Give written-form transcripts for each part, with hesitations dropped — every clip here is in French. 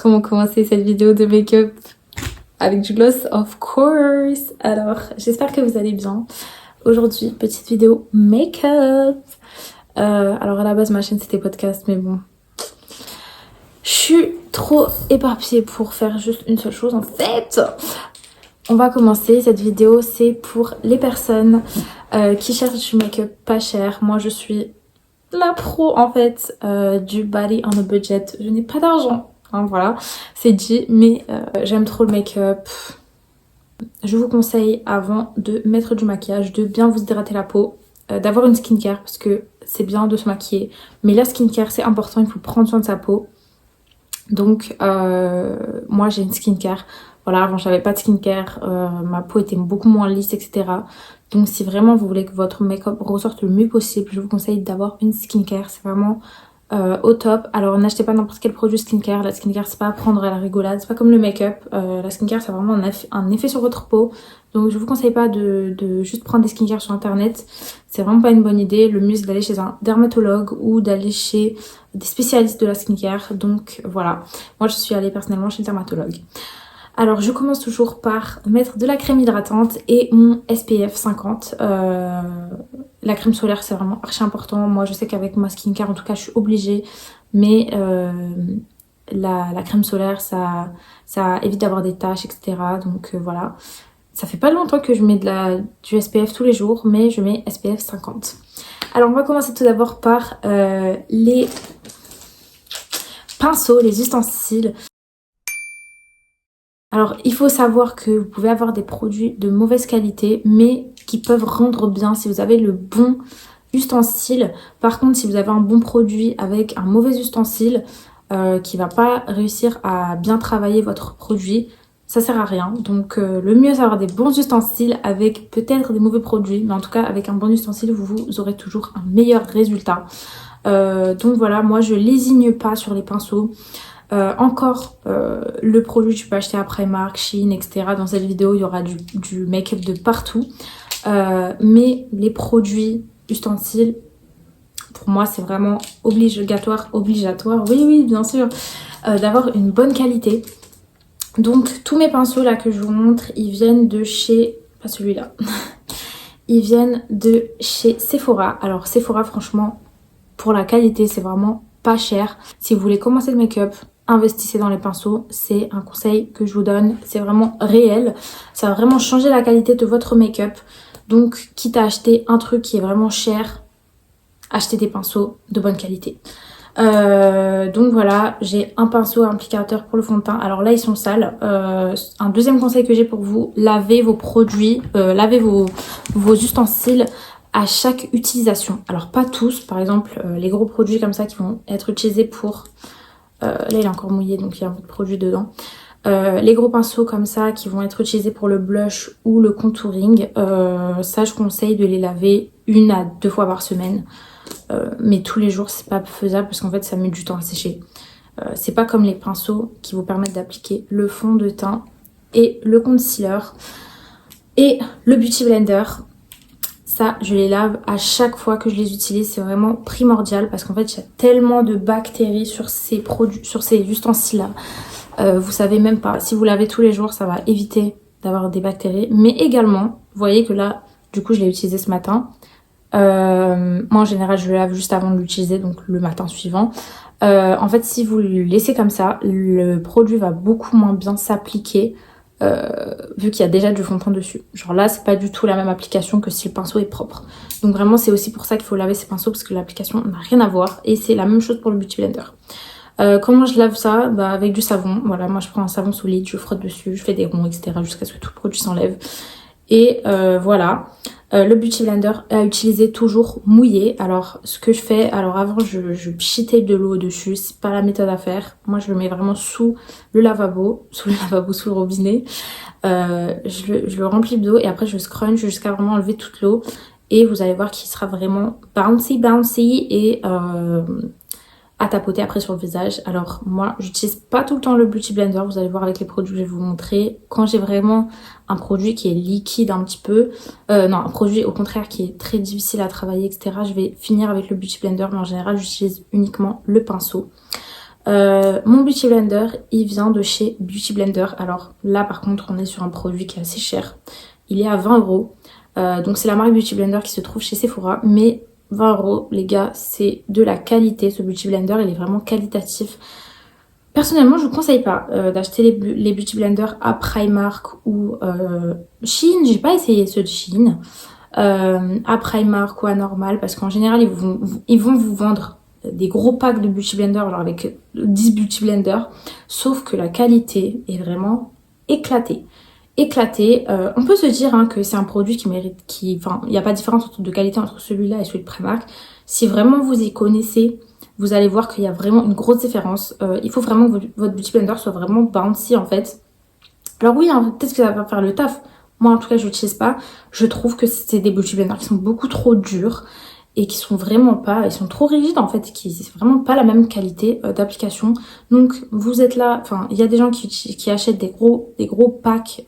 comment commencer cette vidéo de make-up avec du gloss, of course. Alors, j'espère que vous allez bien. Aujourd'hui, petite vidéo make-up. Alors à la base, ma chaîne c'était podcast, mais bon. Je suis trop éparpillée pour faire juste une seule chose en fait. On va commencer, cette vidéo c'est pour les personnes qui cherchent du make-up pas cher. Moi je suis la pro en fait du body on a budget. Je n'ai pas d'argent, hein, voilà, c'est dit, mais j'aime trop le make-up. Je vous conseille avant de mettre du maquillage, de bien vous hydrater la peau, d'avoir une skincare parce que c'est bien de se maquiller. Mais la skincare c'est important, il faut prendre soin de sa peau. Donc moi j'ai une skincare. Voilà, avant j'avais pas de skincare, ma peau était beaucoup moins lisse, etc. Donc si vraiment vous voulez que votre make-up ressorte le mieux possible, je vous conseille d'avoir une skincare. C'est vraiment au top. Alors n'achetez pas n'importe quel produit skincare. La skincare c'est pas à prendre à la rigolade, c'est pas comme le make-up. La skincare c'est vraiment un effet sur votre peau. Donc je vous conseille pas de juste prendre des skincare sur internet. C'est vraiment pas une bonne idée. Le mieux c'est d'aller chez un dermatologue ou d'aller chez des spécialistes de la skincare. Donc voilà, moi je suis allée personnellement chez le dermatologue. Alors je commence toujours par mettre de la crème hydratante et mon SPF 50. La crème solaire c'est vraiment archi important. Moi je sais qu'avec ma skincare en tout cas je suis obligée. Mais la crème solaire ça évite d'avoir des taches, etc. Donc voilà. Ça fait pas longtemps que je mets du SPF tous les jours, mais je mets SPF 50. Alors on va commencer tout d'abord par les pinceaux, les ustensiles. Alors il faut savoir que vous pouvez avoir des produits de mauvaise qualité mais qui peuvent rendre bien si vous avez le bon ustensile. Par contre si vous avez un bon produit avec un mauvais ustensile qui va pas réussir à bien travailler votre produit, ça sert à rien. Donc le mieux c'est d'avoir des bons ustensiles avec peut-être des mauvais produits, mais en tout cas avec un bon ustensile vous aurez toujours un meilleur résultat. Donc voilà, moi je lésigne pas sur les pinceaux. Le produit tu peux acheter à Primark, Shein, etc. Dans cette vidéo il y aura du make-up de partout, mais les produits ustensiles pour moi c'est vraiment obligatoire, oui bien sûr, d'avoir une bonne qualité. Donc tous mes pinceaux là que je vous montre ils viennent de chez, pas celui-là, ils viennent de chez Sephora. Alors Sephora franchement pour la qualité c'est vraiment pas cher. Si vous voulez commencer le make-up, investissez dans les pinceaux, c'est un conseil que je vous donne, c'est vraiment réel, ça va vraiment changer la qualité de votre make-up. Donc quitte à acheter un truc qui est vraiment cher, achetez des pinceaux de bonne qualité. Donc voilà, j'ai un pinceau applicateur pour le fond de teint. Alors là ils sont sales. Un deuxième conseil que j'ai pour vous, lavez vos produits, lavez vos ustensiles à chaque utilisation. Alors pas tous, par exemple les gros produits comme ça qui vont être utilisés pour... là il est encore mouillé donc il y a un peu de produit dedans. Les gros pinceaux comme ça qui vont être utilisés pour le blush ou le contouring, ça je conseille de les laver 1 à 2 fois par semaine. Mais tous les jours c'est pas faisable parce qu'en fait ça met du temps à sécher. C'est pas comme les pinceaux qui vous permettent d'appliquer le fond de teint et le concealer et le beauty blender. Ça je les lave à chaque fois que je les utilise, c'est vraiment primordial parce qu'en fait il y a tellement de bactéries sur ces produits, sur ces ustensiles là. Vous savez même pas, si vous lavez tous les jours ça va éviter d'avoir des bactéries. Mais également, vous voyez que là du coup je l'ai utilisé ce matin. Moi en général je le lave juste avant de l'utiliser, donc le matin suivant. En fait si vous le laissez comme ça, le produit va beaucoup moins bien s'appliquer vu qu'il y a déjà du fond de teint dessus. Genre là c'est pas du tout la même application que si le pinceau est propre. Donc vraiment c'est aussi pour ça qu'il faut laver ces pinceaux parce que l'application n'a rien à voir. Et c'est la même chose pour le beauty blender. Comment je lave ça? Bah avec du savon. Voilà, moi je prends un savon solide, je frotte dessus, je fais des ronds, etc. jusqu'à ce que tout le produit s'enlève. Et voilà. Le beauty blender à utiliser toujours mouillé. Alors ce que je fais, alors avant je pchitais de l'eau dessus, c'est pas la méthode à faire. Moi je le mets vraiment sous le lavabo, sous le robinet. Je le remplis d'eau et après je scrunch jusqu'à vraiment enlever toute l'eau. Et vous allez voir qu'il sera vraiment bouncy et à tapoter après sur le visage. Alors moi j'utilise pas tout le temps le beauty blender, vous allez voir avec les produits que je vais vous montrer. Quand j'ai vraiment un produit qui est liquide un petit peu, non un produit au contraire qui est très difficile à travailler, etc., je vais finir avec le beauty blender, mais en général j'utilise uniquement le pinceau. Mon Beauty Blender, il vient de chez Beauty Blender. Alors là, par contre, on est sur un produit qui est assez cher. Il est à 20 euros. Donc c'est la marque Beauty Blender qui se trouve chez Sephora. Mais 20 euros, les gars, c'est de la qualité. Ce Beauty Blender, il est vraiment qualitatif. Personnellement, je vous conseille pas d'acheter les Beauty Blender à Primark ou Shein. J'ai pas essayé ceux de Shein. À Primark ou à Normal, parce qu'en général, ils vont vous vendre des gros packs de Beauty Blender, genre avec 10 Beauty Blender, sauf que la qualité est vraiment éclatée. On peut se dire que c'est un produit qui mérite, enfin, il n'y a pas de différence de qualité entre celui-là et celui de Primark. Si vraiment vous y connaissez, vous allez voir qu'il y a vraiment une grosse différence. Il faut vraiment que votre Beauty Blender soit vraiment bouncy en fait. Alors oui, peut-être que ça va faire le taf. Moi en tout cas je l'utilise pas. Je trouve que c'est des Beauty Blender qui sont beaucoup trop durs et qui sont vraiment pas, ils sont trop rigides en fait, qui c'est vraiment pas la même qualité d'application. Donc vous êtes là, enfin il y a des gens qui achètent des gros packs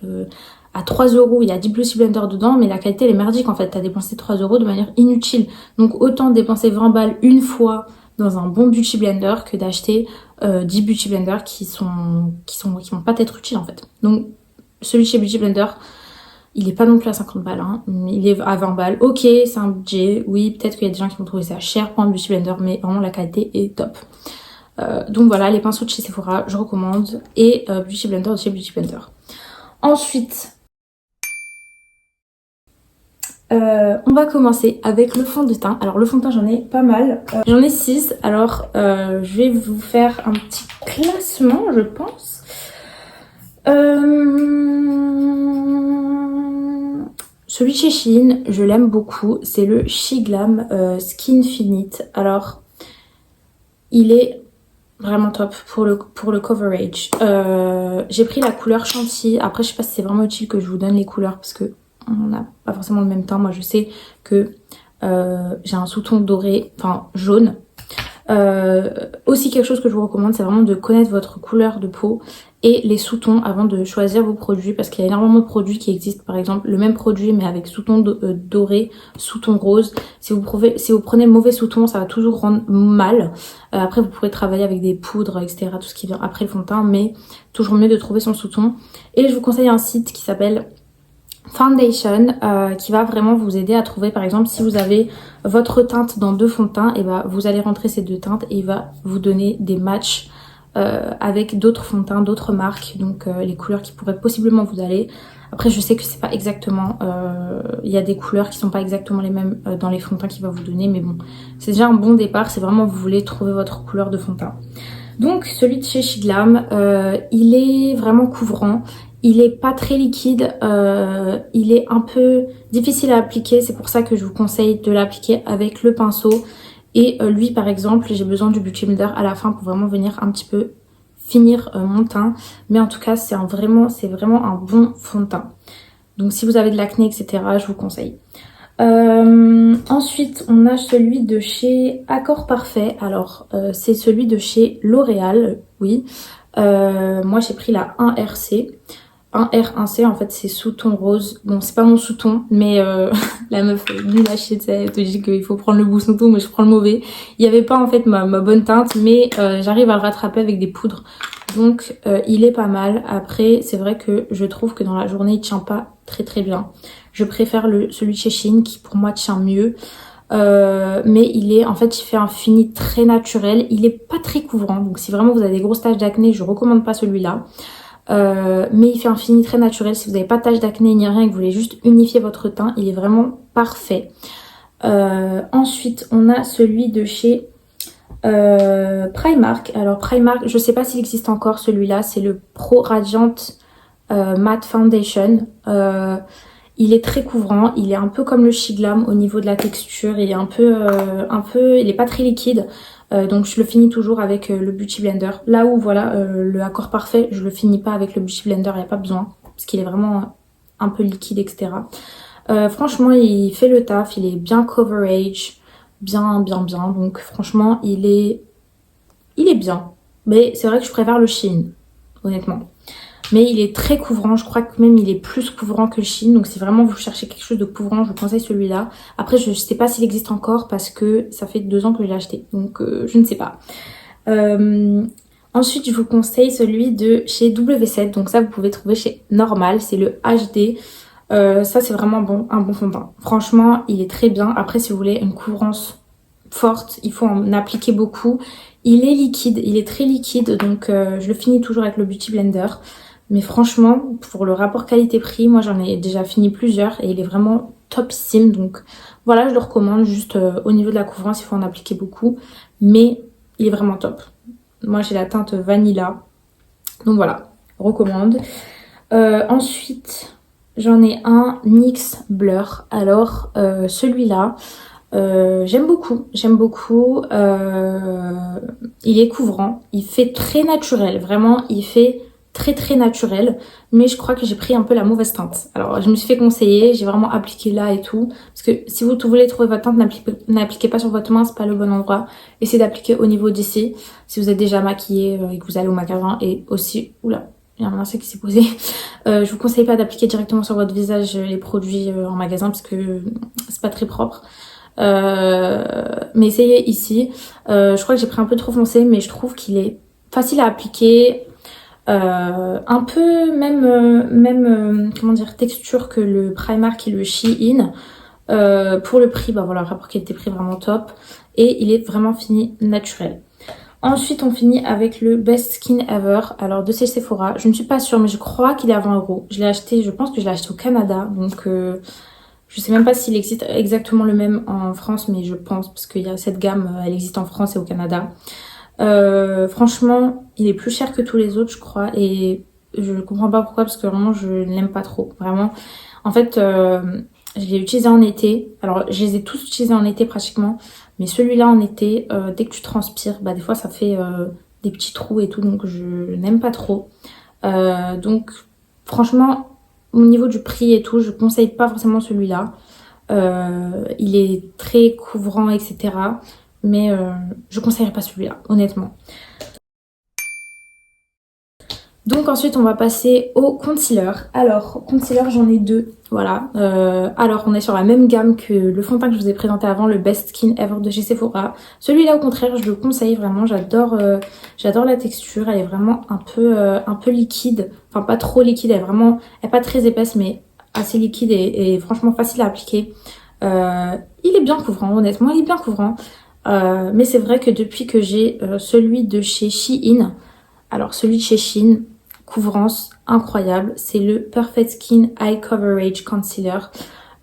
à 3 euros, il y a 10 Beauty Blender dedans, mais la qualité elle est merdique en fait, t'as dépensé 3 euros de manière inutile. Donc autant dépenser 20 balles une fois dans un bon Beauty Blender que d'acheter 10 Beauty Blender qui vont pas être utiles en fait. Donc celui chez Beauty Blender, il est pas non plus à 50 balles, hein. Il est à 20 balles. Ok, c'est un budget. Oui, peut-être qu'il y a des gens qui vont trouver ça cher pour un Beauty Blender, mais vraiment la qualité est top. Donc voilà, les pinceaux de chez Sephora, je recommande. Et Beauty Blender de chez Beauty Blender. Ensuite, on va commencer avec le fond de teint. Alors le fond de teint, j'en ai pas mal. J'en ai 6. Alors je vais vous faire un petit classement, je pense. Celui de chez Shein, je l'aime beaucoup. C'est le Shiglam Skin Finite. Alors, il est vraiment top pour le coverage. J'ai pris la couleur chantilly. Après, je sais pas si c'est vraiment utile que je vous donne les couleurs parce que on n'a pas forcément le même teint. Moi, je sais que j'ai un sous-ton doré, enfin jaune. Aussi quelque chose que je vous recommande, c'est vraiment de connaître votre couleur de peau et les sous-tons avant de choisir vos produits, parce qu'il y a énormément de produits qui existent, par exemple le même produit mais avec sous-ton doré, sous-ton rose. Si vous prenez mauvais sous-ton, ça va toujours rendre mal. Après vous pourrez travailler avec des poudres, etc., tout ce qui vient après le fond de teint, mais toujours mieux de trouver son sous-ton. Et je vous conseille un site qui s'appelle Foundation, qui va vraiment vous aider à trouver, par exemple, si vous avez votre teinte dans 2 fonds de teint, et ben vous allez rentrer ces 2 teintes et il va vous donner des matchs avec d'autres fonds de teint, d'autres marques, donc les couleurs qui pourraient possiblement vous aller. Après je sais que c'est pas exactement, il y a des couleurs qui sont pas exactement les mêmes dans les fonds de teint qu'il va vous donner, mais bon, c'est déjà un bon départ, c'est vraiment vous voulez trouver votre couleur de fond de teint. Donc celui de chez Shiglam, il est vraiment couvrant. Il est pas très liquide, il est un peu difficile à appliquer, c'est pour ça que je vous conseille de l'appliquer avec le pinceau. Et lui par exemple, j'ai besoin du Beauty Blender à la fin pour vraiment venir un petit peu finir mon teint. Mais en tout cas, c'est vraiment un bon fond de teint. Donc si vous avez de l'acné, etc., je vous conseille. Ensuite, on a celui de chez Accord Parfait. Alors, c'est celui de chez L'Oréal, oui. Moi, j'ai pris la 1RC. 1R, 1C, en fait, c'est sous-ton rose. Bon, c'est pas mon sous-ton, mais la meuf nulle à chier, elle te dit qu'il faut prendre le bon sous-ton, mais je prends le mauvais. Il y avait pas, en fait, ma bonne teinte, mais j'arrive à le rattraper avec des poudres. Donc, il est pas mal. Après, c'est vrai que je trouve que dans la journée, il tient pas très très bien. Je préfère celui de chez Shein, qui pour moi tient mieux. Mais il fait un fini très naturel. Il est pas très couvrant, donc si vraiment vous avez des grosses taches d'acné, je recommande pas celui-là. Mais il fait un fini très naturel. Si vous n'avez pas de taches d'acné ni rien et que vous voulez juste unifier votre teint, il est vraiment parfait. Ensuite, on a celui de chez Primark. Alors Primark, je sais pas s'il existe encore celui-là. C'est le Pro Radiant Matte Foundation. Il est très couvrant. Il est un peu comme le Shiglam au niveau de la texture. Il est il est pas très liquide. Donc je le finis toujours avec le Beauty Blender. Là où voilà, le Accord Parfait, je le finis pas avec le Beauty Blender, il n'y a pas besoin. Parce qu'il est vraiment un peu liquide, etc. Franchement, il fait le taf, il est bien coverage, bien. Donc franchement, il est bien. Mais c'est vrai que je préfère le Shein, honnêtement. Mais il est très couvrant, je crois que même il est plus couvrant que le Shein. Donc si vraiment vous cherchez quelque chose de couvrant, je vous conseille celui-là. Après je sais pas s'il existe encore parce que ça fait 2 ans que je l'ai acheté. Donc je ne sais pas. Ensuite, je vous conseille celui de chez W7. Donc ça, vous pouvez trouver chez Normal. C'est le HD. Ça, c'est vraiment bon, un bon fond de teint. Franchement, il est très bien. Après, si vous voulez une couvrance forte, il faut en appliquer beaucoup. Il est liquide, il est très liquide. Donc, je le finis toujours avec le Beauty Blender. Mais franchement, pour le rapport qualité-prix, moi, j'en ai déjà fini plusieurs. Et il est vraiment topissime. Donc, voilà, je le recommande. Juste au niveau de la couvrance, il faut en appliquer beaucoup. Mais il est vraiment top. Moi, j'ai la teinte Vanilla. Donc voilà, recommande. Ensuite, j'en ai un NYX Blur. Alors, celui-là, j'aime beaucoup. J'aime beaucoup. Il est couvrant. Il fait très naturel. Vraiment, il fait très très naturel. Mais je crois que j'ai pris un peu la mauvaise teinte. Alors, je me suis fait conseiller. J'ai vraiment appliqué là et tout. Parce que si vous voulez trouver votre teinte, n'appliquez pas sur votre main. C'est pas le bon endroit. Essayez d'appliquer au niveau d'ici. Si vous êtes déjà maquillé et que vous allez au magasin. Et aussi... Oula, il y a un insecte qui s'est posé. Je vous conseille pas d'appliquer directement sur votre visage les produits en magasin parce que c'est pas très propre. Mais essayez ici. Je crois que j'ai pris un peu trop foncé, mais je trouve qu'il est facile à appliquer. Un peu même comment dire, texture que le Primark et le Shein. Pour le prix, bah voilà, rapport qualité-prix vraiment top. Et il est vraiment fini naturel. Ensuite, on finit avec le Best Skin Ever. Alors, de chez Sephora. Je ne suis pas sûre, mais je crois qu'il est à 20 €. Je l'ai acheté, je pense que je l'ai acheté au Canada. Donc, je sais même pas s'il existe exactement le même en France, mais je pense, parce qu'il y a cette gamme, elle existe en France et au Canada. Franchement, il est plus cher que tous les autres, je crois. Et je comprends pas pourquoi, parce que vraiment, je ne l'aime pas trop. Vraiment. En fait, je l'ai utilisé en été. Alors, je les ai tous utilisés en été pratiquement. Mais celui-là en été, dès que tu transpires, bah des fois ça fait des petits trous et tout. Donc, je n'aime pas trop. Donc, franchement, au niveau du prix et tout, je conseille pas forcément celui-là. Il est très couvrant, etc. Mais je conseillerais pas celui-là, honnêtement. Donc ensuite on va passer au concealer. Alors concealer j'en ai deux, voilà. Alors on est sur la même gamme que le fond de teint que je vous ai présenté avant, le Best Skin Ever de chez Sephora. Celui-là au contraire je le conseille vraiment, j'adore la texture, elle est vraiment un peu liquide. Enfin pas trop liquide, elle est pas très épaisse mais assez liquide et franchement facile à appliquer. Il est bien couvrant, honnêtement il est bien couvrant. Mais c'est vrai que depuis que j'ai celui de chez Shein, alors celui de chez Shein, couvrance incroyable, c'est le Perfect Skin Eye Coverage Concealer.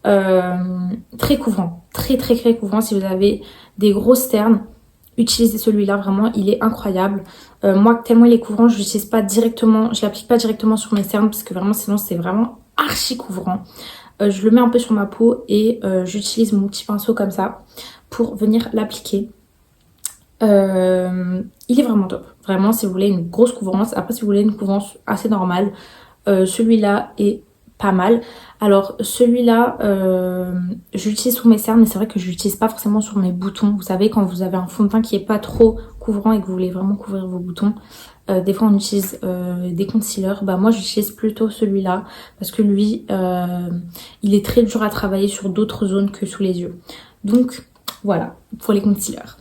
Très couvrant, très couvrant. Si vous avez des grosses cernes, utilisez celui-là, vraiment il est incroyable. Moi tellement il est couvrant, je l'utilise pas directement, je l'applique pas directement sur mes cernes parce que vraiment sinon c'est vraiment archi couvrant. Je le mets un peu sur ma peau et j'utilise mon petit pinceau comme ça pour venir l'appliquer. Il est vraiment top. Vraiment, si vous voulez une grosse couvrance. Après, si vous voulez une couvrance assez normale, celui-là est pas mal. Alors, celui-là, je l'utilise sur mes cernes, mais c'est vrai que je l'utilise pas forcément sur mes boutons. Vous savez, quand vous avez un fond de teint qui est pas trop couvrant et que vous voulez vraiment couvrir vos boutons, des fois on utilise des concealers. Bah moi, j'utilise plutôt celui-là parce que lui, il est très dur à travailler sur d'autres zones que sous les yeux. Donc, voilà, pour les concealers.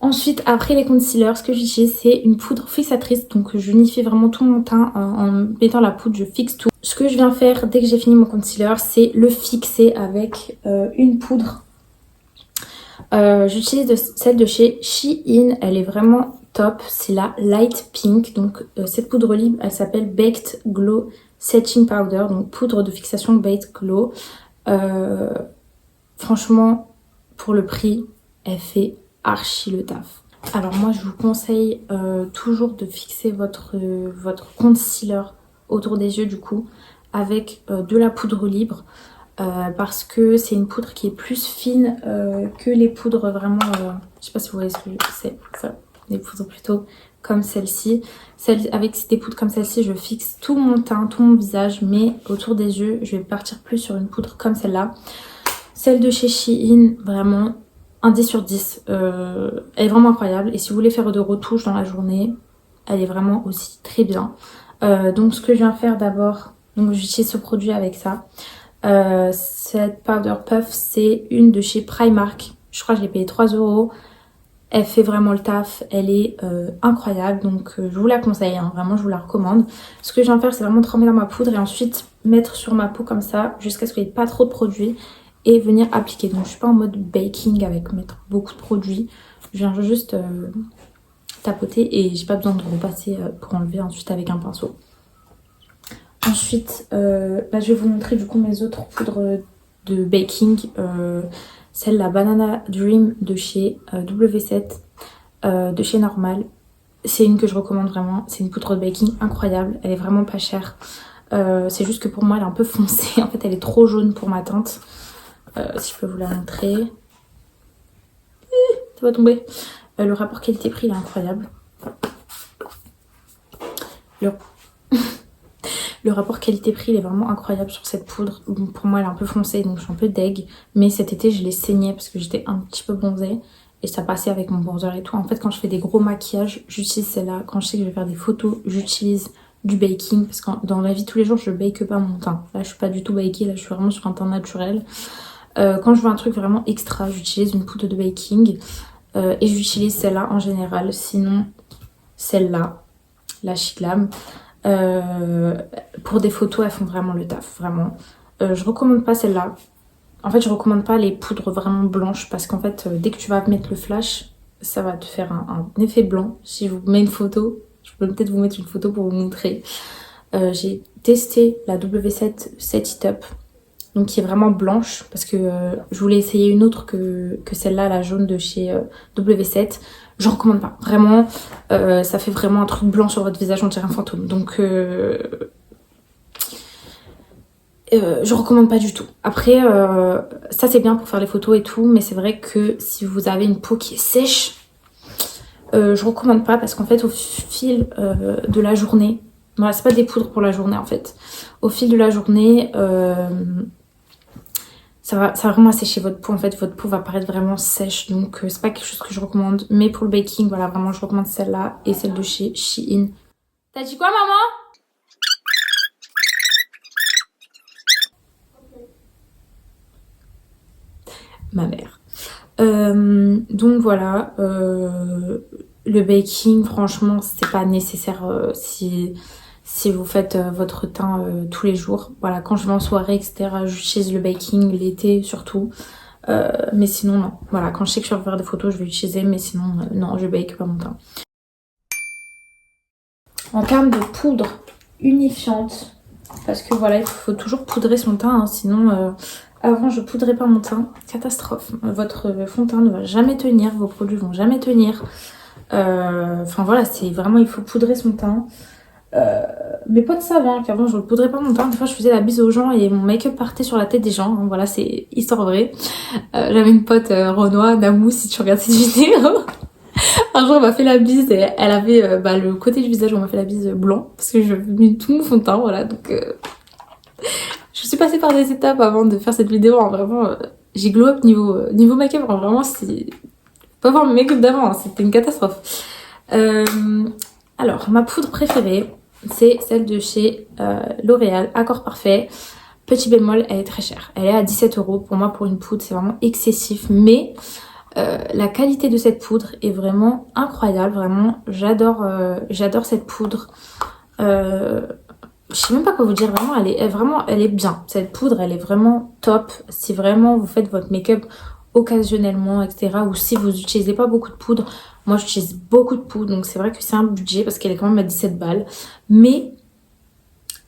Ensuite, après les concealers, ce que j'utilise, c'est une poudre fixatrice. Donc, j'unifie vraiment tout mon teint en mettant la poudre, je fixe tout. Ce que je viens faire dès que j'ai fini mon concealer, c'est le fixer avec une poudre. J'utilise celle de chez Shein. Elle est vraiment top. C'est la Light Pink. Donc, cette poudre libre, elle s'appelle Baked Glow Setting Powder. Donc, poudre de fixation Baked Glow. Franchement, pour le prix, elle fait archi le taf. Alors moi je vous conseille toujours de fixer votre concealer autour des yeux du coup avec de la poudre libre parce que c'est une poudre qui est plus fine que les poudres vraiment je sais pas si vous voyez ce que c'est ça, des poudres plutôt comme celle-ci. Avec des poudres comme celle-ci je fixe tout mon teint, tout mon visage, mais autour des yeux je vais partir plus sur une poudre comme celle-là. Celle de chez Shein, vraiment un 10 sur 10. Elle est vraiment incroyable. Et si vous voulez faire de retouches dans la journée, elle est vraiment aussi très bien. Donc ce que je viens faire d'abord, donc j'utilise ce produit avec ça. Cette Powder Puff, c'est une de chez Primark. Je crois que je l'ai payé 3 €. Elle fait vraiment le taf, elle est incroyable, donc je vous la conseille, hein, vraiment je vous la recommande. Ce que je viens de faire, c'est vraiment tremper dans ma poudre et ensuite mettre sur ma peau comme ça jusqu'à ce qu'il n'y ait pas trop de produits et venir appliquer. Donc je suis pas en mode baking avec mettre beaucoup de produits, je viens juste tapoter et j'ai pas besoin de repasser pour enlever ensuite avec un pinceau. Ensuite, je vais vous montrer du coup mes autres poudres de baking. Celle la Banana Dream de chez W7, de chez Normal. C'est une que je recommande vraiment. C'est une poudre de baking incroyable. Elle est vraiment pas chère. C'est juste que pour moi elle est un peu foncée. En fait elle est trop jaune pour ma teinte. Si je peux vous la montrer. Ça va tomber. Le rapport qualité-prix il est incroyable. Le rapport qualité-prix il est vraiment incroyable sur cette poudre. Pour moi elle est un peu foncée donc je suis un peu deg. Mais cet été je l'ai saignée parce que j'étais un petit peu bronzée. Et ça passait avec mon bronzer et tout. En fait quand je fais des gros maquillages j'utilise celle-là. Quand je sais que je vais faire des photos j'utilise du baking. Parce que dans la vie de tous les jours je bake pas mon teint. Là je suis pas du tout bakée, là je suis vraiment sur un teint naturel. Quand je veux un truc vraiment extra j'utilise une poudre de baking. Et j'utilise celle-là en général. Sinon celle-là, la Chiclam. Pour des photos elles font vraiment le taf, vraiment. Je recommande pas celle-là. En fait je recommande pas les poudres vraiment blanches parce qu'en fait dès que tu vas mettre le flash ça va te faire un effet blanc. Si je vous mets une photo, je peux peut-être vous mettre une photo pour vous montrer. J'ai testé la W7 Set It Up, donc qui est vraiment blanche parce que je voulais essayer une autre que celle-là, la jaune de chez W7. Je recommande pas, vraiment, ça fait vraiment un truc blanc sur votre visage, on dirait un fantôme. Donc je recommande pas du tout. Après, ça c'est bien pour faire les photos et tout, mais c'est vrai que si vous avez une peau qui est sèche, je recommande pas parce qu'en fait au fil de la journée, voilà, c'est pas des poudres pour la journée en fait. Au fil de la journée, ça va vraiment assécher votre peau. En fait, votre peau va paraître vraiment sèche. Donc, c'est pas quelque chose que je recommande. Mais pour le baking, voilà, vraiment, je recommande celle-là et celle de chez Shein. T'as dit quoi, maman? Ma mère. Donc, voilà. Le baking, franchement, c'est pas nécessaire si vous faites votre teint tous les jours. Voilà, quand je vais en soirée, etc., j'utilise le baking, l'été surtout. Mais sinon, non. Voilà, quand je sais que je vais faire des photos, je vais l'utiliser, mais sinon, non, je bake pas mon teint. En termes de poudre unifiante, parce que voilà, il faut toujours poudrer son teint, hein, sinon, avant, je poudrais pas mon teint. Catastrophe. Votre fond de teint ne va jamais tenir, vos produits vont jamais tenir. Enfin voilà, c'est vraiment, il faut poudrer son teint. Mes potes savent hein, qu'avant je ne poudrais pas mon teint, des fois je faisais la bise aux gens et mon make-up partait sur la tête des gens, hein, voilà c'est histoire vraie. J'avais une pote Renoir, Namou si tu regardes cette vidéo, un jour elle m'a fait la bise et elle avait le côté du visage où on m'a fait la bise blanc parce que je mis tout mon fond de teint, voilà donc je suis passée par des étapes avant de faire cette vidéo, hein, vraiment j'ai glow up niveau make-up, hein, vraiment c'est... Faut pas voir mes make-up d'avant, hein, c'était une catastrophe. Alors ma poudre préférée c'est celle de chez L'Oréal, Accord Parfait. Petit bémol, elle est très chère. Elle est à 17 €. Pour moi, pour une poudre, c'est vraiment excessif. Mais la qualité de cette poudre est vraiment incroyable. Vraiment, j'adore cette poudre. Je sais même pas quoi vous dire. Vraiment, elle est bien. Cette poudre, elle est vraiment top. Si vraiment vous faites votre make-up occasionnellement, etc. Ou si vous n'utilisez pas beaucoup de poudre. Moi, j'utilise beaucoup de poudre, donc c'est vrai que c'est un budget parce qu'elle est quand même à 17 balles. Mais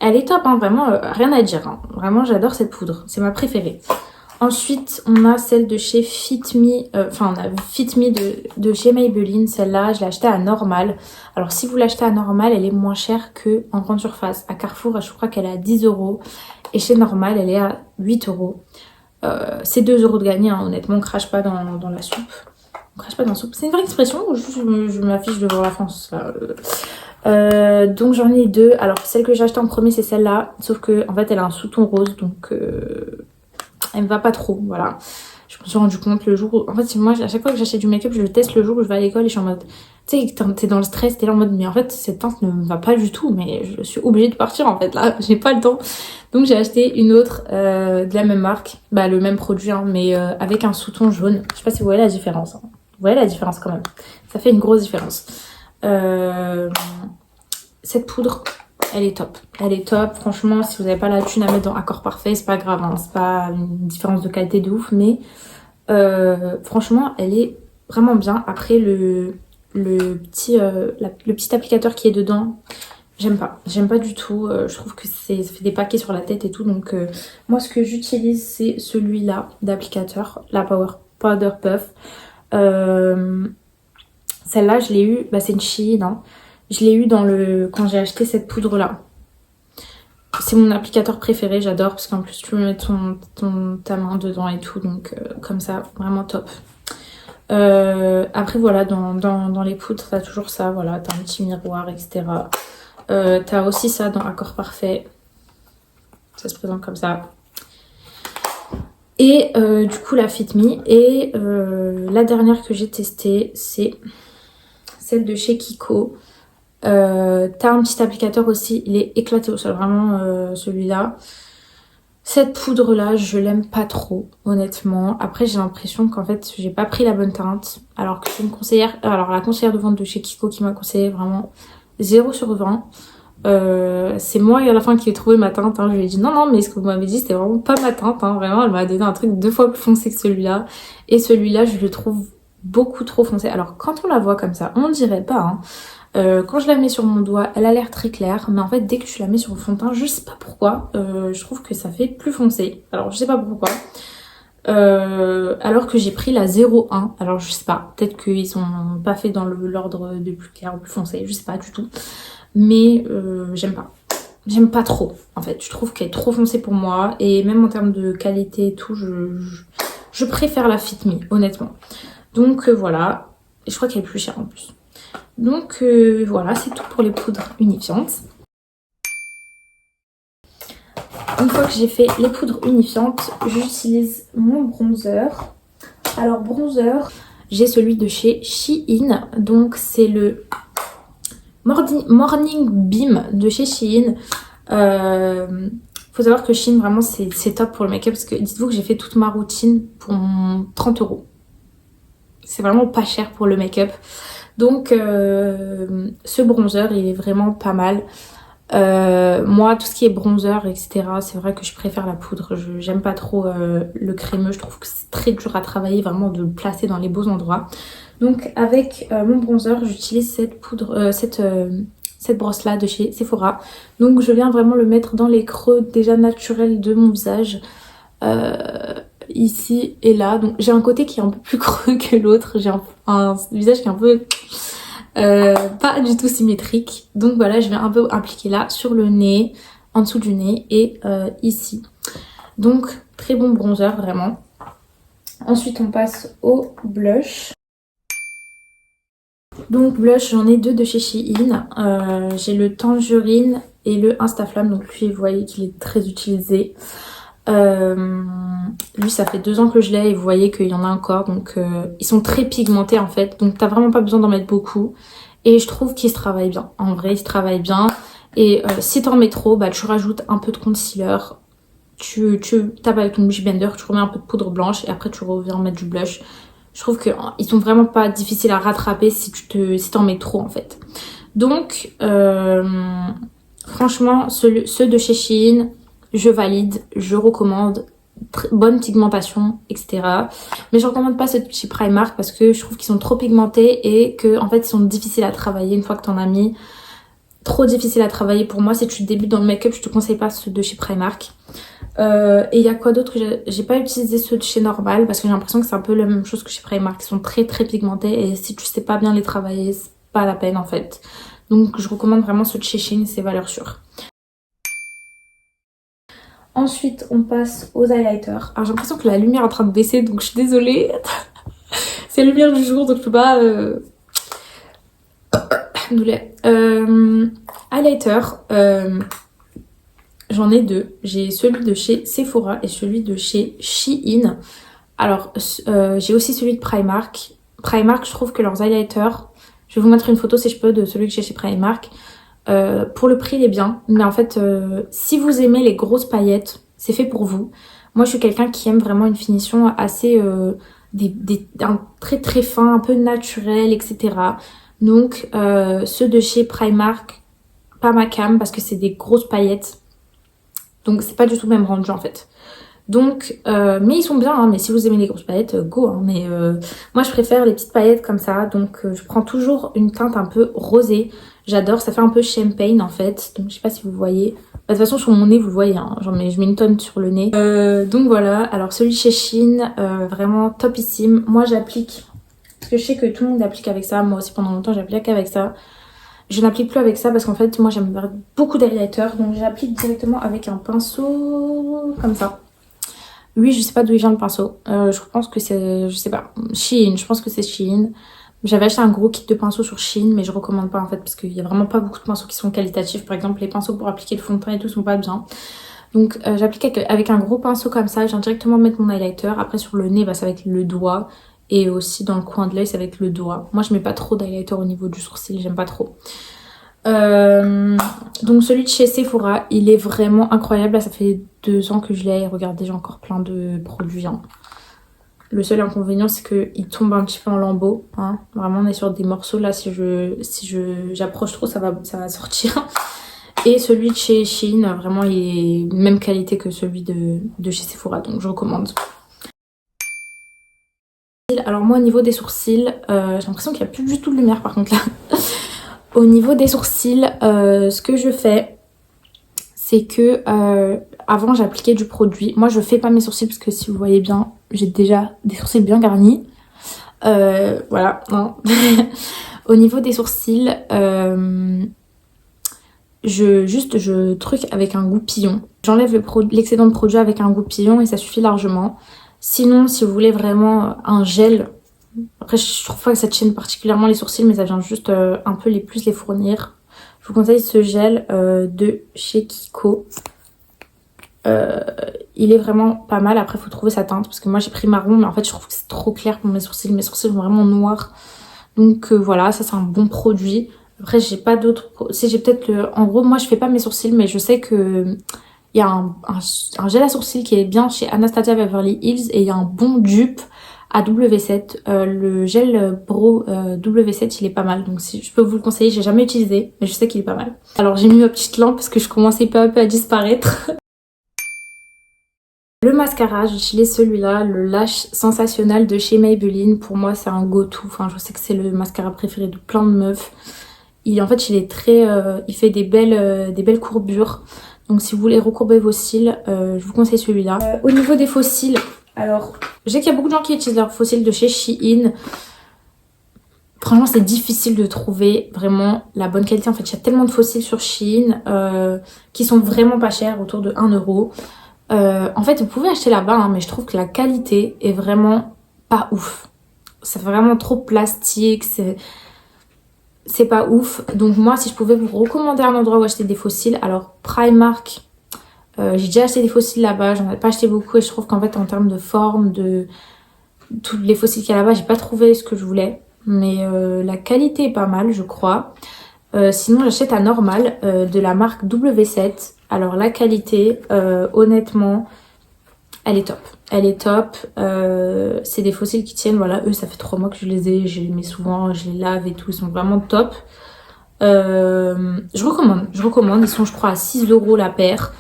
elle est top, hein, vraiment, rien à dire. Hein. Vraiment, j'adore cette poudre. C'est ma préférée. Ensuite, on a celle de chez Fit Me. On a Fit Me de chez Maybelline. Celle-là, je l'ai achetée à Normal. Alors, si vous l'achetez à Normal, elle est moins chère qu'en grande surface. À Carrefour, je crois qu'elle est à 10 €. Et chez Normal, elle est à 8 €. C'est 2 € de gagné, hein. Honnêtement, on crache pas dans la soupe. On crache pas dans la soupe. C'est une vraie expression ou je m'affiche devant la France là. Donc j'en ai deux. Alors celle que j'ai achetée en premier c'est celle-là. Sauf que en fait elle a un sous-ton rose. Donc elle me va pas trop. Voilà. Je me suis rendu compte le jour où... En fait moi à chaque fois que j'achète du make-up je le teste le jour où je vais à l'école et je suis en mode... Tu sais t'es dans le stress, t'es là en mode mais en fait cette teinte ne me va pas du tout. Mais je suis obligée de partir en fait là. J'ai pas le temps. Donc j'ai acheté une autre de la même marque. Bah le même produit hein, mais avec un sous-ton jaune. Je sais pas si vous voyez la différence. Hein. Vous voyez la différence quand même. Ça fait une grosse différence. Cette poudre, elle est top. Elle est top. Franchement, si vous n'avez pas la thune à mettre dans Accord Parfait, c'est pas grave. Hein. C'est pas une différence de qualité de ouf. Mais franchement, elle est vraiment bien. Après, le petit applicateur qui est dedans, j'aime pas. J'aime pas du tout. Je trouve que ça fait des paquets sur la tête et tout. Donc, moi, ce que j'utilise, c'est celui-là d'applicateur. La Powder Puff. Celle-là, je l'ai eu, c'est une Shein, hein. Je l'ai eu quand j'ai acheté cette poudre-là. C'est mon applicateur préféré, j'adore, parce qu'en plus, tu peux mettre ta main dedans et tout, donc comme ça, vraiment top. Après, voilà, dans les poudres, t'as toujours ça, voilà, t'as un petit miroir, etc. T'as aussi ça dans Accord Parfait. Ça se présente comme ça. Et du coup la Fit Me. Et la dernière que j'ai testée, c'est celle de chez Kiko. T'as un petit applicateur aussi, il est éclaté au sol, vraiment celui-là. Cette poudre là, je l'aime pas trop, honnêtement. Après, j'ai l'impression qu'en fait, j'ai pas pris la bonne teinte. Alors que c'est une conseillère, alors la conseillère de vente de chez Kiko qui m'a conseillé vraiment 0 sur 20. C'est moi et à la fin qui ai trouvé ma teinte, hein. Je lui ai dit non mais ce que vous m'avez dit c'était vraiment pas ma teinte, hein. Vraiment elle m'a donné un truc 2 fois plus foncé que celui-là, et celui-là je le trouve beaucoup trop foncé. Alors quand on la voit comme ça on dirait pas, hein. Quand je la mets sur mon doigt elle a l'air très claire, mais en fait dès que je la mets sur le fond de teint, je sais pas pourquoi, je trouve que ça fait plus foncé. Alors je sais pas pourquoi. Alors que j'ai pris la 01, alors je sais pas, peut-être qu'ils ont pas fait dans l'ordre de plus clair ou plus foncé, je sais pas du tout. Mais j'aime pas trop en fait, je trouve qu'elle est trop foncée pour moi, et même en termes de qualité et tout, je préfère la Fit Me honnêtement. Donc voilà, et je crois qu'elle est plus chère en plus. Donc voilà, c'est tout pour les poudres unifiantes. Une fois que j'ai fait les poudres unifiantes, j'utilise mon bronzer. Alors bronzer, j'ai celui de chez Shein, donc c'est le Morning Beam de chez Shein. Faut savoir que Shein vraiment c'est top pour le make-up, parce que dites-vous que j'ai fait toute ma routine pour 30 €. C'est vraiment pas cher pour le make-up. Donc ce bronzer il est vraiment pas mal. Moi tout ce qui est bronzer etc, c'est vrai que je préfère la poudre. J'aime pas trop le crémeux, je trouve que c'est très dur à travailler vraiment de le placer dans les beaux endroits. Donc avec mon bronzer j'utilise cette poudre, cette brosse là de chez Sephora. Donc je viens vraiment le mettre dans les creux déjà naturels de mon visage, ici et là. Donc j'ai un côté qui est un peu plus creux que l'autre, j'ai un visage qui est un peu pas du tout symétrique. Donc voilà, je vais un peu appliquer là sur le nez, en dessous du nez et ici. Donc très bon bronzer vraiment. Ensuite on passe au blush. Donc blush, j'en ai 2 de chez Shein. J'ai le Tangerine et le Instaflamme. Donc lui vous voyez qu'il est très utilisé. Lui ça fait 2 ans que je l'ai et vous voyez qu'il y en a encore. Donc ils sont très pigmentés en fait. Donc t'as vraiment pas besoin d'en mettre beaucoup. Et je trouve qu'il se travaille bien. En vrai il se travaille bien. Et si t'en mets trop, tu rajoutes un peu de concealer. Tu tapes avec ton Beauty Blender, tu remets un peu de poudre blanche et après tu reviens mettre du blush. Je trouve qu'ils sont vraiment pas difficiles à rattraper si t'en mets trop en fait. Donc franchement ceux de chez Shein, je valide, je recommande, bonne pigmentation etc. Mais je recommande pas ceux de chez Primark parce que je trouve qu'ils sont trop pigmentés et que en fait ils sont difficiles à travailler une fois que t'en as mis. Trop difficile à travailler pour moi. Si tu débutes dans le make-up, je te conseille pas ceux de chez Primark. Et il y a quoi d'autre que j'ai pas utilisé ceux de chez Normal parce que j'ai l'impression que c'est un peu la même chose que chez Primark. Ils sont très très pigmentés et si tu sais pas bien les travailler, c'est pas la peine en fait. Donc je recommande vraiment ceux de chez Shein, c'est valeur sûre. Ensuite on passe aux highlighters. Alors j'ai l'impression que la lumière est en train de baisser donc je suis désolée. C'est la lumière du jour donc je peux pas... highlighter, j'en ai 2. J'ai celui de chez Sephora et celui de chez Shein. Alors j'ai aussi celui de Primark. Primark, je trouve que leurs highlighters, je vais vous mettre une photo si je peux de celui que j'ai chez Primark. Pour le prix il est bien, mais en fait si vous aimez les grosses paillettes, c'est fait pour vous. Moi je suis quelqu'un qui aime vraiment une finition assez un trait très fin, un peu naturel, etc. Donc ceux de chez Primark, pas ma cam parce que c'est des grosses paillettes. Donc c'est pas du tout le même rendu en fait. Donc, mais ils sont bien, hein, mais si vous aimez les grosses paillettes, go. Hein, mais moi je préfère les petites paillettes comme ça. Donc je prends toujours une teinte un peu rosée. J'adore, ça fait un peu champagne en fait. Donc je sais pas si vous voyez. Bah, de toute façon sur mon nez vous le voyez, hein, genre, je mets une tonne sur le nez. Donc voilà, alors celui chez Shein, vraiment topissime. Moi j'applique, parce que je sais que tout le monde applique avec ça. Moi aussi pendant longtemps j'applique avec ça. Je n'applique plus avec ça parce qu'en fait moi j'aime beaucoup d'highlighter. Donc j'applique directement avec un pinceau comme ça. Lui, je sais pas d'où il vient le pinceau. Je pense que c'est, je sais pas, Shein. Je pense que c'est Shein. J'avais acheté un gros kit de pinceaux sur Shein, mais je recommande pas en fait parce qu'il y a vraiment pas beaucoup de pinceaux qui sont qualitatifs. Par exemple, les pinceaux pour appliquer le fond de teint et tout sont pas bien. Donc j'applique avec un gros pinceau comme ça. Je viens directement mettre mon highlighter. Après sur le nez, bah, c'est avec le doigt. Et aussi dans le coin de l'œil, c'est avec le doigt. Moi, je mets pas trop d'highlighter au niveau du sourcil. J'aime pas trop. Donc celui de chez Sephora, il est vraiment incroyable. Là, ça fait 2 ans que je l'ai. Regardez, j'ai encore plein de produits. Hein. Le seul inconvénient, c'est qu'il tombe un petit peu en lambeaux. Hein. Vraiment, on est sur des morceaux. Là, si j'approche trop, ça va sortir. Et celui de chez Shein, vraiment, il est même qualité que celui de chez Sephora. Donc, je recommande. Alors moi, au niveau des sourcils, j'ai l'impression qu'il n'y a plus du tout de lumière par contre là. Au niveau des sourcils, ce que je fais, c'est que avant j'appliquais du produit. Moi je fais pas mes sourcils parce que si vous voyez bien, j'ai déjà des sourcils bien garnis. Voilà, non. Au niveau des sourcils, je truque avec un goupillon. J'enlève l'excédent de produit avec un goupillon et ça suffit largement. Sinon, si vous voulez vraiment un gel, après je trouve pas que ça tienne particulièrement les sourcils, mais ça vient juste un peu les fournir. Je vous conseille ce gel de chez Kiko. Il est vraiment pas mal. Après, il faut trouver sa teinte parce que moi j'ai pris marron, mais en fait je trouve que c'est trop clair pour mes sourcils. Mes sourcils sont vraiment noirs. Donc voilà, ça c'est un bon produit. Après, j'ai pas d'autres. Si j'ai peut-être le. En gros, moi je fais pas mes sourcils, mais je sais que il y a un gel à sourcils qui est bien chez Anastasia Beverly Hills et il y a un bon dupe à W7. Le gel Bro W7 il est pas mal, donc si je peux vous le conseiller, j'ai jamais utilisé mais je sais qu'il est pas mal. Alors j'ai mis ma petite lampe parce que je commençais peu à peu à disparaître. Le mascara, j'utilise celui-là, le Lash Sensationnel de chez Maybelline. Pour moi c'est un go-to, enfin je sais que c'est le mascara préféré de plein de meufs. En fait il est très, il fait des belles courbures. Donc si vous voulez recourber vos cils, je vous conseille celui-là. Au niveau des faux cils, alors je sais qu'il y a beaucoup de gens qui utilisent leurs faux cils de chez Shein. Franchement c'est difficile de trouver vraiment la bonne qualité. En fait il y a tellement de faux cils sur Shein qui sont vraiment pas chers, autour de 1 euro. En fait vous pouvez acheter là-bas, hein, mais je trouve que la qualité est vraiment pas ouf. C'est vraiment trop plastique, c'est pas ouf. Donc moi si je pouvais vous recommander un endroit où acheter des faux cils, alors Primark, j'ai déjà acheté des faux cils là-bas, j'en ai pas acheté beaucoup et je trouve qu'en fait en termes de forme, de tous les faux cils qu'il y a là-bas, j'ai pas trouvé ce que je voulais. Mais la qualité est pas mal je crois. Sinon j'achète à Normal de la marque W7. Alors la qualité, honnêtement, elle est top. Elle est top. C'est des faux cils qui tiennent. Voilà, eux, ça fait 3 mois que je les ai. Je les mets souvent, je les lave et tout. Ils sont vraiment top. Je recommande. Ils sont, je crois, à 6 euro la paire.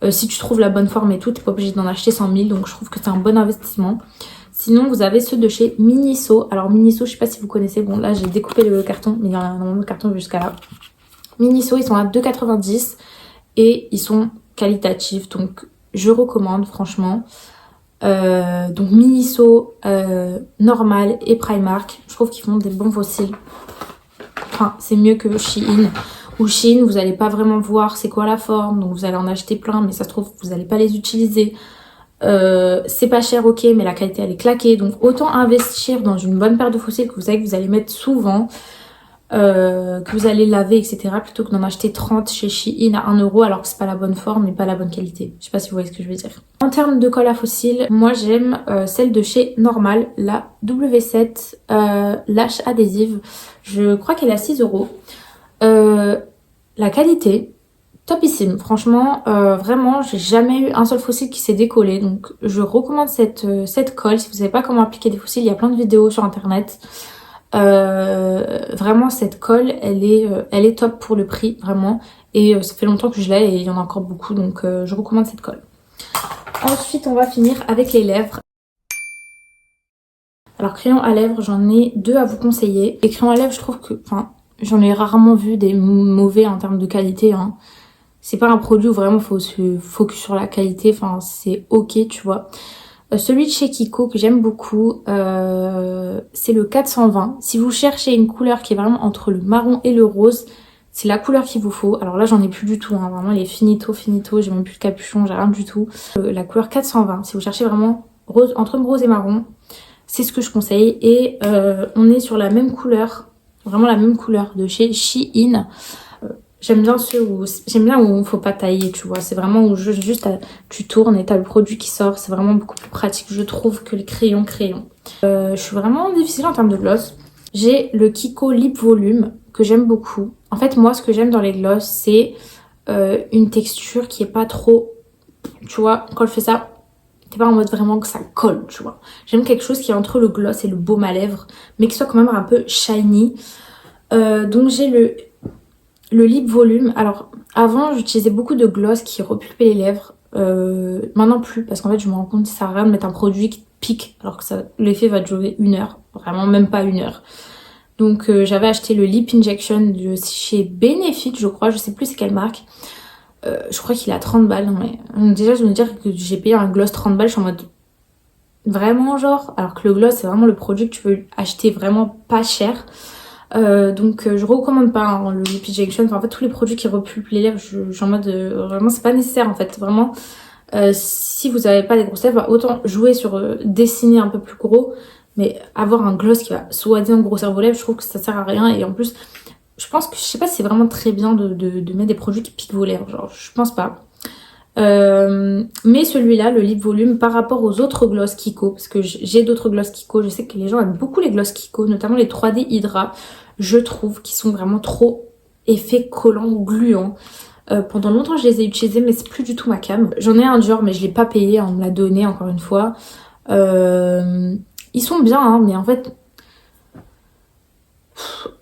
Si tu trouves la bonne forme et tout, t'es pas obligé d'en acheter 100 000. Donc je trouve que c'est un bon investissement. Sinon, vous avez ceux de chez Miniso. Alors Miniso, je sais pas si vous connaissez. Bon, là, j'ai découpé le carton. Mais il y a normalement le carton jusqu'à là. Miniso, ils sont à 2,90 et ils sont qualitatifs. Donc je recommande franchement. Donc Miniso, Normal et Primark, je trouve qu'ils font des bons faux cils. Enfin c'est mieux que Shein. Ou Shein vous allez pas vraiment voir c'est quoi la forme, donc vous allez en acheter plein mais ça se trouve vous allez pas les utiliser. C'est pas cher ok mais la qualité elle est claquée, donc autant investir dans une bonne paire de faux cils que vous savez que vous allez mettre souvent, que vous allez laver etc, plutôt que d'en acheter 30 chez Shein à 1 euro alors que c'est pas la bonne forme et pas la bonne qualité. Je sais pas si vous voyez ce que je veux dire. En termes de colle à faux cils, moi j'aime celle de chez Normal, la W7 Lash adhésive. Je crois qu'elle est à 6 euros. La qualité, Topissime, franchement, vraiment, j'ai jamais eu un seul fossile qui s'est décollé, donc je recommande cette colle. Si vous savez pas comment appliquer des fossiles, il y a plein de vidéos sur internet. Vraiment, cette colle, elle est top pour le prix, vraiment. Et ça fait longtemps que je l'ai et il y en a encore beaucoup, donc je recommande cette colle. Ensuite, on va finir avec les lèvres. Alors, crayon à lèvres, j'en ai deux à vous conseiller. Les crayons à lèvres, je trouve que, enfin, j'en ai rarement vu des mauvais en termes de qualité, hein. C'est pas un produit où vraiment faut se focus sur la qualité, enfin c'est ok, tu vois. Celui de chez Kiko que j'aime beaucoup, c'est le 420. Si vous cherchez une couleur qui est vraiment entre le marron et le rose, c'est la couleur qu'il vous faut. Alors là j'en ai plus du tout, hein. Vraiment il est finito, j'ai même plus de capuchon, j'ai rien du tout. La couleur 420, si vous cherchez vraiment rose, entre rose et marron, c'est ce que je conseille. Et on est sur la même couleur, vraiment la même couleur de chez Shein. J'aime bien où il faut pas tailler, tu vois. C'est vraiment où juste tu tournes et t'as le produit qui sort. C'est vraiment beaucoup plus pratique, je trouve, que les crayons. Je suis vraiment difficile en termes de gloss. J'ai le Kiko Lip Volume que j'aime beaucoup. En fait, moi, ce que j'aime dans les gloss, c'est une texture qui est pas trop... Tu vois, quand je fais ça, t'es pas en mode vraiment que ça colle, tu vois. J'aime quelque chose qui est entre le gloss et le baume à lèvres, mais qui soit quand même un peu shiny. Donc j'ai le lip volume. Alors avant j'utilisais beaucoup de gloss qui repulpaient les lèvres. Maintenant plus, parce qu'en fait je me rends compte que ça sert à rien de mettre un produit qui pique alors que l'effet va durer 1 heure, vraiment même pas 1 heure. Donc j'avais acheté le Lip Injection de chez Benefit, je crois, je sais plus c'est quelle marque. Je crois qu'il est à 30 balles. Non, mais déjà je veux dire que j'ai payé un gloss 30 balles, je suis en mode vraiment genre, alors que le gloss c'est vraiment le produit que tu peux acheter vraiment pas cher. Donc je recommande pas, hein, le Lip Injection. Enfin, en fait tous les produits qui repulpent les lèvres, je suis en mode vraiment c'est pas nécessaire en fait. Vraiment si vous avez pas des grosses lèvres, bah, autant jouer sur dessiner un peu plus gros, mais avoir un gloss qui va soi-disant grossir vos lèvres, je trouve que ça sert à rien. Et en plus je pense que, je sais pas si c'est vraiment très bien de mettre des produits qui piquent vos lèvres, genre je pense pas. Mais celui-là, le lip volume, par rapport aux autres gloss Kiko, parce que j'ai d'autres gloss Kiko, je sais que les gens aiment beaucoup les gloss Kiko, notamment les 3D Hydra, je trouve qu'ils sont vraiment trop effet collant ou gluant. Pendant longtemps je les ai utilisés, mais c'est plus du tout ma cam. J'en ai un Dior, mais je l'ai pas payé, on me l'a donné encore une fois. Ils sont bien, hein, mais en fait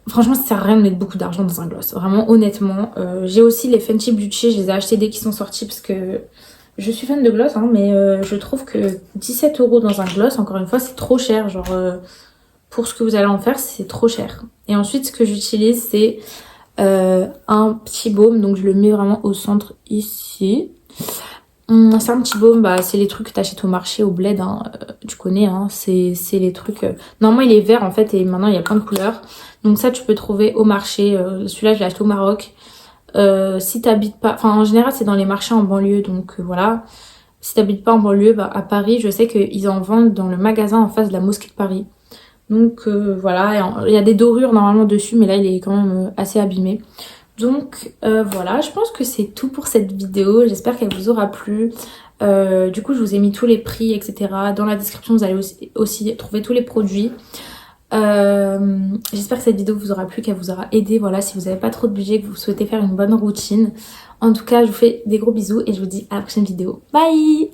franchement ça sert à rien de mettre beaucoup d'argent dans un gloss, vraiment honnêtement. J'ai aussi les Fenty Beauty, je les ai achetés dès qu'ils sont sortis parce que je suis fan de gloss, hein, mais je trouve que 17 € dans un gloss, encore une fois c'est trop cher, genre pour ce que vous allez en faire c'est trop cher. Et ensuite ce que j'utilise c'est un petit baume, donc je le mets vraiment au centre ici. C'est un petit baume, bah, c'est les trucs que t'achètes au marché, au bled, hein, tu connais, hein, c'est les trucs... Normalement il est vert en fait et maintenant il y a plein de couleurs. Donc ça tu peux trouver au marché, celui-là je l'ai acheté au Maroc. Si t'habites pas... Enfin en général c'est dans les marchés en banlieue, donc voilà. Si t'habites pas en banlieue, bah, à Paris je sais qu'ils en vendent dans le magasin en face de la mosquée de Paris. Donc voilà, il y a des dorures normalement dessus, mais là il est quand même assez abîmé. Donc voilà, je pense que c'est tout pour cette vidéo. J'espère qu'elle vous aura plu. Du coup, je vous ai mis tous les prix, etc. Dans la description, vous allez aussi trouver tous les produits. J'espère que cette vidéo vous aura plu, qu'elle vous aura aidé. Voilà, si vous n'avez pas trop de budget, que vous souhaitez faire une bonne routine. En tout cas, je vous fais des gros bisous et je vous dis à la prochaine vidéo. Bye!